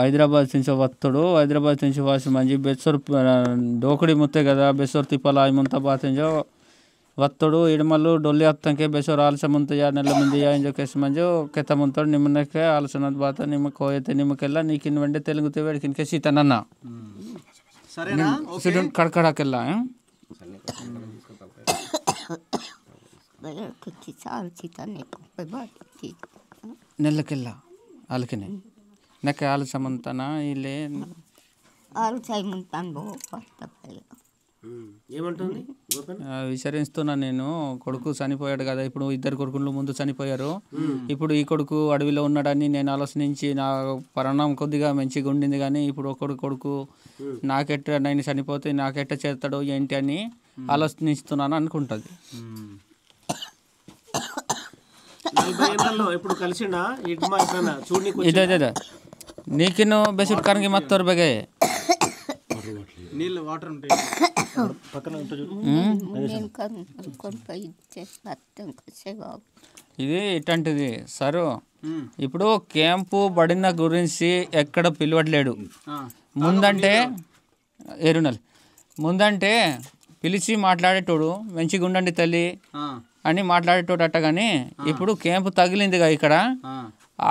హైదరాబాద్ నుంచి వత్తడు హైదరాబాద్ నుంచి వాసి మంచి బెస్సర్ డోకడి ముత్తే కదా బెస్సర్ తిప్పల ముంత బాతింజో వత్తడు ఇడమల్లు డొల్లి అత్తంకే బెసోర్ ఆలస్య ముంతయ నెల మంది ఇంజో కేసు మంజో కెత్త ముంతాడు నిమ్మనకే ఆలస్య బాత నిమ్మ కోయతే నిమ్మకెళ్ళ నీకిన్ వెంటే తెలుగుతే వేడికిన్కే సీతనన్న సరేనా కడకడకెళ్ళ నెల్లకెళ్ళ ఆలకినే నెక్క ఆలస్య ముంతన ఇల్లే ఆలస్య ముంతాను ఏమంటుంది విచారిస్తున్నా నేను కొడుకు చనిపోయాడు కదా ఇప్పుడు ఇద్దరు కొడుకులు ముందు చనిపోయారు ఇప్పుడు ఈ కొడుకు అడవిలో ఉన్నాడని నేను ఆలోచించి నా పరిణామం కొద్దిగా మంచిగా ఉండింది కానీ ఇప్పుడు ఒకడు కొడుకు నాకెట్ట నేను చనిపోతే నాకెట్ట చేస్తాడో ఏంటి అని ఆలోచిస్తున్నాను అనుకుంటుంది. ఇదే నీకిను బెసుట్ కరంగి మత్తోరు బగే నీళ్ళు వాటర్ ఉంటాయి ఇది ఇట్లాంటిది సరు ఇప్పుడు క్యాంపు బడిన గురించి ఎక్కడ పిలవట్లేడు ముందంటే ఏరునల్ ముందంటే పిలిచి మాట్లాడేటోడు మంచిగా ఉండండి తల్లి అని మాట్లాడేటోడు అట్ట కానీ ఇప్పుడు క్యాంపు తగిలిందిగా ఇక్కడ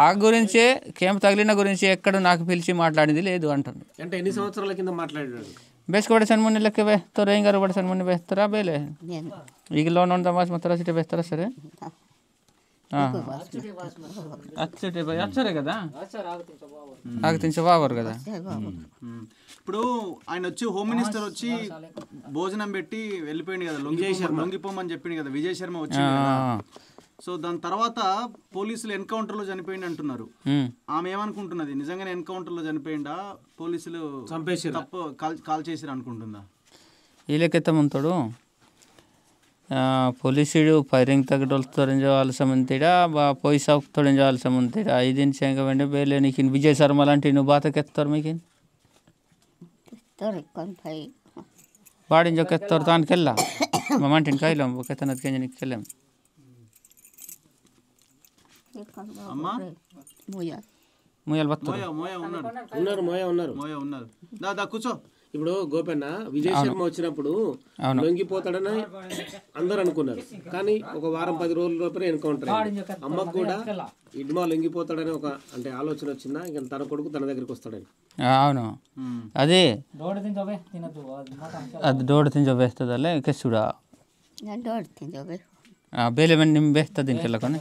ఆ గురించే క్యాంపు తగిలిన గురించి ఎక్కడ నాకు పిలిచి మాట్లాడింది లేదు అంటుంది. అంటే ఎన్ని సంవత్సరాల కింద మాట్లాడాడు बेस बड़े सनमुनि लेके बेहतर रहेंगे बड़े सनमुनि बेहतर बेले ಈಗ ಲೋನ್ ಒಂದು ಮಾಸ್ ಮಾತ್ರ ಸಿಟಿ ಬೇಸ್ತಾರ ಸರಿ అచ్చటే భయ్ అచ్చరే కదా ఆగతించ బావర్ కదా. ఇప్పుడు ఆయన వచ్చి హోమ్ మినిస్టర్ వచ్చి భోజనం పెట్టి వెళ్ళిపోయింది కదా లొంగిపోమని చెప్పింది కదా విజయ్ శర్మ వచ్చి. సో దాని తర్వాత పోలీసులు ఎన్కౌంటర్ లో చనిపోయింది అంటున్నారు. ఆమె ఏమనుకుంటున్నది నిజంగానే ఎన్కౌంటర్ లో చనిపోయిందా పోలీసులు చంపేసి తప్పు కాల్ చేసిరు అనుకుంటుందా? వీళ్ళకెత్త ముంతాడు ಪೊಲೀಸಿಡು ಫೈರಿಂಗ್ ತಗಡೊಲ್ತೊರೆಂಜ ಮಂತಿಡ ಬಾ ಪೊಯ್ಸಾ ತೊಳೆಂಜ ಆಲ್ಸ ಮಂತಿಡ ಐದಿನ ಚೆಂಗ ವೆಂಡೆ ಬೇಲೆ ನೀಕಿನ್ ವಿಜಯ್ ಶರ್ಮ లాంటి నువ్వు బాతకెత్తారు మీకిన్ బాడింజో కెత్తారు దానికెళ్ళా మమంటిని కాయలేం కెత్తనది కెంజ నీకు కెళ్ళాం మోయాలు బత్తారు ఉన్నారు దాదా కూర్చో. ఇప్పుడు గోపన్న విజయ్ శర్మ వచ్చినప్పుడు లొంగిపోతాడని అందరు అనుకున్నారు, కానీ ఒక వారం 10 రోజుల లోపల ఎన్కౌంటర్ అయింది. అమ్మకు కూడా ఇడ్మా లొంగిపోతాడని ఒక అంటే ఆలోచన వచ్చిందా ఇంకా తన కొడుకు తన దగ్గరికి వస్తాడని? అవును అదే అది దోడ తింజో వేస్తుందలే కెసుడా ಬೇಲೆ ಮಣ್ಣು ನಿಮ್ಮ ಬೇಸ್ತದ ಇಂಕೆಲ್ಲ ಕೊನೆ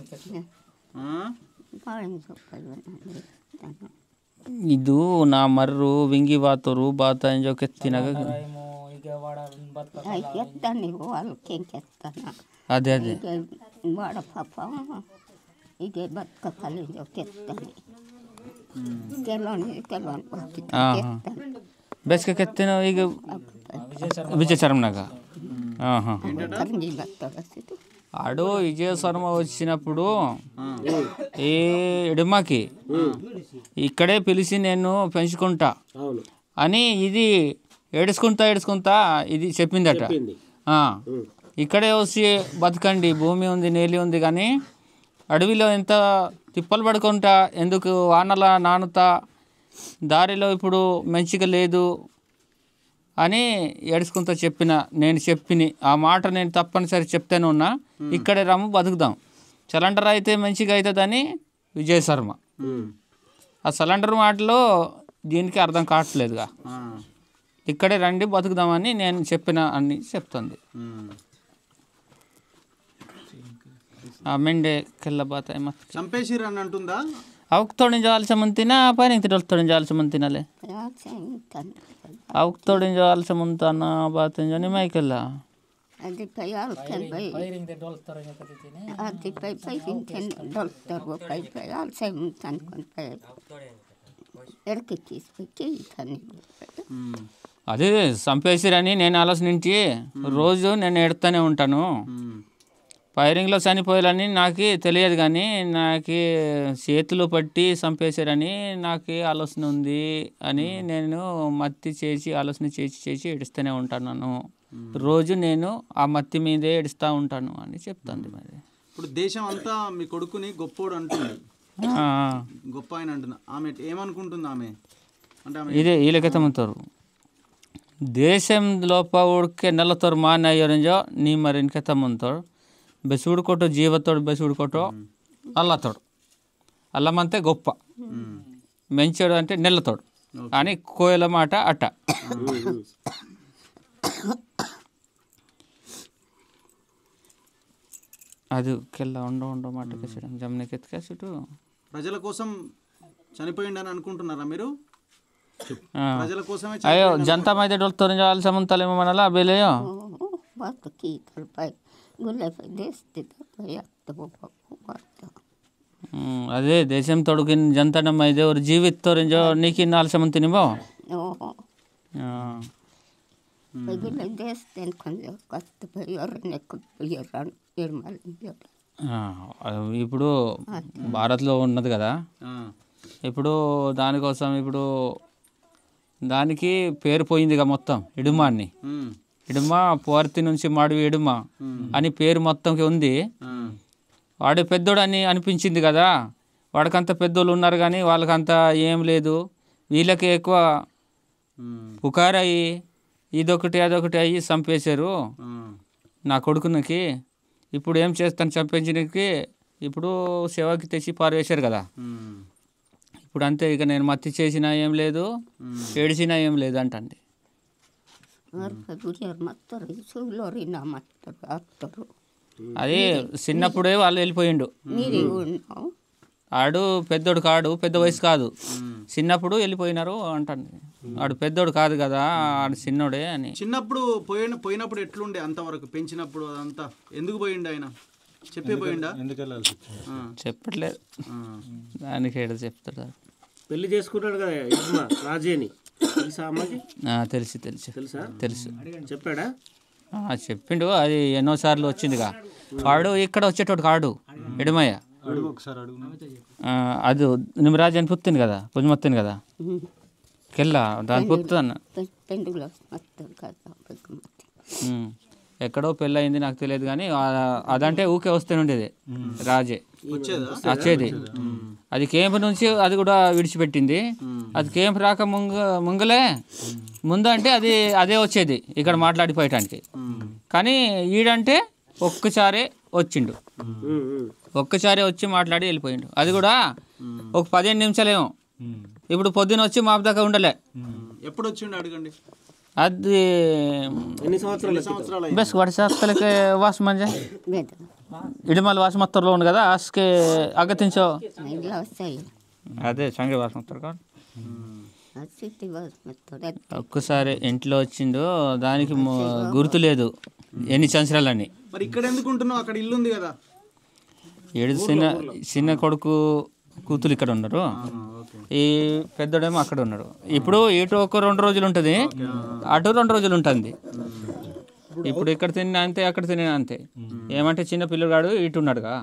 ಇದು ನಾ ಮರ್ರು ವಿಂಗಿ ಬಾತರು ಬಾತ ಎಂಜೋ ಕೆತ್ತಿನಾಗ ಅದೇ ಅದೇ ಬೇಸಿಗೆ ಕೆತ್ತಿನ ಈಗ ವಿಜಯ ಶರ್ಮನಾಗ ఆడు విజయ శర్మ వచ్చినప్పుడు ఏ ఎడమకి ఇక్కడే పిలిచి నేను పెంచుకుంటా అని ఇది ఏడుచుకుంటా ఇది చెప్పిందట. ఇక్కడే వచ్చి బతకండి, భూమి ఉంది నేలి ఉంది, కానీ అడవిలో ఎంత తిప్పలు పడుకుంటా ఎందుకు వానల నానుతా దారిలో ఇప్పుడు మంచిగా లేదు అని ఏడుచుకుంటూ నేను చెప్పిన ఆ మాట నేను తప్పనిసరి చెప్తానే ఉన్నా. ఇక్కడే రమ్ము బతుకుదాం, సిలిండర్ అయితే మంచిగా అవుతుందని విజయ్ శర్మ. ఆ సిలిండర్ మాటలో దీనికి అర్థం కావట్లేదుగా, ఇక్కడే రండి బతుకుదామని నేను చెప్పిన అని చెప్తుంది. ఆ మెండే కెళ్ళబాత చంపేసిరు అని అంటుందా? ಅವಕ್ಕೆ ತೊಡಿಂಜಾಲ್ಸ ಮುಂತಿನ ಪೈರಿಂಗ್ ತಿಡಲ್ ತೊಡಿಂಜಾಲ್ಸ ಮುಂತಿನಲೆ ಅವಕ್ಕೆ ತೊಡಿಂಜಾಲ್ಸ ಮುಂತಾನ ಬಾತಿಂಜ ನಿಮೈಕೆಲ್ಲ అదే చంపేసిరని నేను ఆలోచించి రోజు నేను ఎడుతూనే ఉంటాను. ఫైరింగ్లో చనిపోయాలని నాకు తెలియదు, కానీ నాకు చేతులు పట్టి చంపేశారని నాకు ఆలోచన ఉంది అని నేను మత్తి చేసి ఆలోచన చేసి ఏడుస్తూనే ఉంటాను. రోజు నేను ఆ మత్తి మీదే ఏడుస్తూ ఉంటాను అని చెప్తాను. మరి ఇప్పుడు దేశం అంతా మీ కొడుకుని గొప్పోడు అంటుంది, గొప్ప ఆయన అంటుంది. ఆమె ఏమనుకుంటుంది? ఆమె అంటే ఇదే వీళ్ళకైతే అమ్ముతారు ದೇಶಂ ಲೋಪ ಹುಡ್ಕೆ ನಲ್ಲತ್ತವ್ರು ಮಾನ ಅಯ್ಯೋರಂಜೋ ನೀ ಮರಿ ಇನ್ಕೆ ತಮ್ಮಂತೋಡು ಬೆಸ್ ಹುಡ್ಕೊಟ್ಟು ಜೀವತ್ತೋಡು ಬೆಸ್ ಹುಡ್ಕೊಟ್ಟು అల్లతోడు అల్లమంతే గొప్ప మెంచోడు అంటే నెల్లతోడు అని కోయల మాట అట్ట అది కెళ్ళ ఉండ మాట కేసడం జమ్నెకెత్తుకేసుడు ప్రజల కోసం చనిపోయిండని అనుకుంటున్నారా మీరు ప్రజల కోసమే అయ్యో జనతా మైదే డోల్తో వాళ్ళు సమంతలేమో మనలా బేలేయో Basta kita pai. Gulai pai deste pai atta bopa basta. అదే దేశం తొడుగిన జంతన మైదే ఒక జీవితో నీకు నాలుగు సమంతి Nebo Oh. Pai gulai deste konja katta pai orne pai ran irmal biar. ఇప్పుడు భారత్లో ఉన్నది కదా ఇప్పుడు దానికోసం ఇప్పుడు దానికి పేరు పోయిందిగా మొత్తం ఇడుమాన్ని ఇడుమా పోర్తి నుంచి మాడివి ఇడుమ అని పేరు మొత్తంకి ఉంది వాడు పెద్దోడు అని అనిపించింది కదా వాడికంత పెద్దోళ్ళు ఉన్నారు కానీ వాళ్ళకంత ఏం లేదు వీళ్ళకి ఎక్కువ పుకారయ్యి ఇదొకటి అదొకటి అయ్యి చంపేశారు నా కొడుకునికి ఇప్పుడు ఏం చేస్తాను చంపించడానికి ఇప్పుడు సేవకి తెచ్చి పారవేశారు కదా ఇప్పుడు అంతే ఇక నేను మత్తి చేసినా ఏం లేదు ఏడిసినా ఏం లేదు అంటండి అది చిన్నప్పుడే వాళ్ళు వెళ్ళిపోయిండు ఆడు పెద్దోడు కాడు పెద్ద వయసు కాదు చిన్నప్పుడు వెళ్ళిపోయినారు అంటండి ఆడు పెద్దోడు కాదు కదా ఆడు చిన్నోడే అని చిన్నప్పుడు పోయినప్పుడు ఎట్లుండే అంతవరకు పెంచినప్పుడు అదంతా ఎందుకు పోయిండు ఆయన చెప్పే పోయిండా చెప్పట్లేదు దానికి ఏదో చెప్తాడు పెళ్లి చేసుకున్నాడు కదా రాజేని తెలుసా అమ్మకి తెలుసు తెలుసు తెలుసా తెలుసు చెప్పాడా చెప్పిండు అది ఎన్నోసార్లు వచ్చిందిగా వాడు ఇక్కడ వచ్చేటోడు కాడు ఎడమయ్య అది నిమరాజు అని పుత్తింది కదా పుజ్మత్తింది కదా కెళ్ళా దాని పుత్తు అన్న ఎక్కడో పెళ్ళి అయింది నాకు తెలియదు కానీ అదంటే ఊకే వస్తూనే ఉండేది రాజే వచ్చేది అది కేంపు నుంచి అది కూడా విడిచిపెట్టింది అది కేంపు రాక ముంగలే ముందు అంటే అది అదే వచ్చేది ఇక్కడ మాట్లాడిపోయటానికి కానీ ఈడంటే ఒక్కసారే వచ్చిండు ఒక్కసారి వచ్చి మాట్లాడి వెళ్ళిపోయిండు అది కూడా ఒక 15 నిమిషాలేమో ఇప్పుడు పొద్దున వచ్చి మా దాకా ఉండలే ఎప్పుడు వచ్చిండు అడగండి అది ఎన్ని సంవత్సరాలు బెస్ వర్షాలకే వాసు మంజా ఇడిమల్ వాసు మొత్తంలో ఉంది కదా ఆస్కే అగతించో అదే సంగే వాసు మొత్తం కాదు ఒక్కసారి ఇంట్లో వచ్చిండు దానికి గుర్తు లేదు ఎన్ని సంవత్సరాలని మరి ఇక్కడ ఎందుకు ఉంటున్నావు అక్కడ ఇల్లు ఉంది కదా చిన్న కొడుకు కూతురు ఇక్కడ ఉన్నారు ఈ పెద్దోడేమో అక్కడ ఉన్నాడు ఇప్పుడు ఇటు ఒక 2 రోజులు ఉంటుంది అటు 2 రోజులు ఉంటుంది ఇప్పుడు ఇక్కడ తిన్నా అంతే అక్కడ తిన్నా అంతే ఏమంటే చిన్న పిల్లగాడు ఇటు ఉన్నాడుగా